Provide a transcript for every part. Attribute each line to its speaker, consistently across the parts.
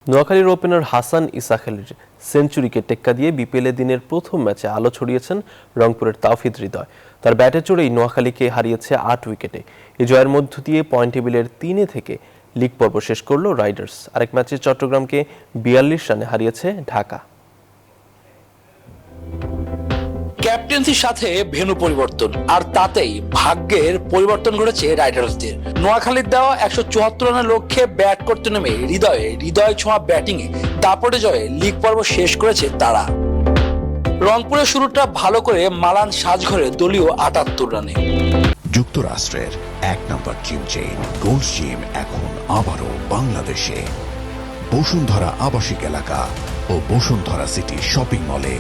Speaker 1: নোয়াখালীর ওপেনার হাসান ইসাখালীর সেঞ্চুরিকে টেক্কা দিয়ে বিপিএলে দিনের প্রথম ম্যাচে আলো ছড়িয়েছেন রংপুরের তাওফিদ হৃদয়। তার ব্যাটে চড়েই নোয়াখালীকে হারিয়েছে ৮ উইকেটে। এই জয়ের মধ্য দিয়ে পয়েন্ট টেবিলের ৩-এ থেকে লিগ পর্ব শেষ করল রাইডার্স। আরেক ম্যাচে চট্টগ্রামকে ৪২ রানে হারিয়েছে ঢাকা।
Speaker 2: ক্যাপ্টেন্সির সাথে ভেন্যু পরিবর্তন আর তাতেই ভাগ্যের পরিবর্তন ঘটেছে রাইডার্সদের। নোয়াখালীর দেওয়া ১৭৪ রানের লক্ষ্যে ব্যাট করতে নেমে হৃদয় ছোঁয়া ব্যাটিংয়ে দাপটে জয়ে লিগ পর্ব শেষ করেছে তারা। রংপুরের শুরুটা ভালো করে মালান সাজঘরে দলীয় ৭৮ রানে।
Speaker 3: যুক্তরাষ্ট্রের ১ নম্বর জিম চেইন গোল্ড জিম এখন আবারও বাংলাদেশে। বসুন্ধরা আবাসিক এলাকা ও বসুন্ধরা সিটি শপিং মলে।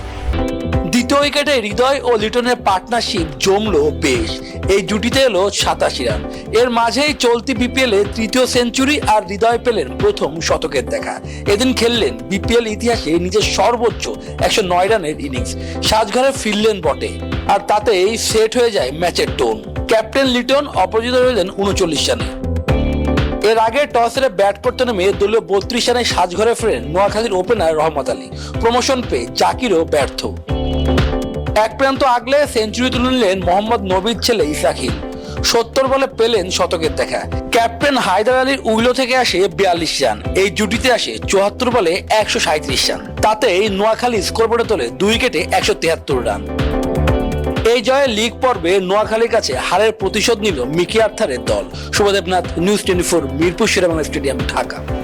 Speaker 2: দ্বিতীয় উইকেটে হৃদয় ও লিটনের পার্টনারশিপ জমলো বেশ। এই জুটিতে এলো ৮৭ রান। এর মাঝেই চলতি বিপিএল এ তৃতীয় সেঞ্চুরি আর হৃদয় পেলেন প্রথম শতকের দেখা। এদিন খেললেন বিপিএল ইতিহাসে নিজের সর্বোচ্চ ১০৯ রানের ইনিংস। সাজঘরে ফিরলেন বটে, আর তাতেই সেট হয়ে যায় ম্যাচের টোন। ক্যাপ্টেন লিটন অপরাজিত রইলেন ৩৯ রানে। এর আগে টস হেরে ব্যাট করতে নেমে দলীয় ৩২ রানে সাজঘরে ফেরেন নোয়াখালীর ওপেনার রহমত আলী। প্রমোশন পেয়ে জাকিরও ব্যর্থ। এক প্রান্ত আগলে সেঞ্চুরি তুলে নিলেন মোহাম্মদ নবীর ছেলে ইসাখিল। ৭০ বলে পেলেন শতকের দেখা। ক্যাপ্টেন হায়দার আলীর উইলো থেকে আসে ৪২ রান। এই জুটিতে আসে ৭৪ বলে ১৩৭ রান। তাতেই নোয়াখালী স্কোরবোর্ডে তোলে ২ উইকেটে ১৭৩ রান। এই জয়ে লিগ পর্বে নোয়াখালীর কাছে হারের প্রতিশোধ নিল মিকি আর্থারের দল। Shubhodeb Nath, news 24, Mirpur Sherebangla stadium, Dhaka.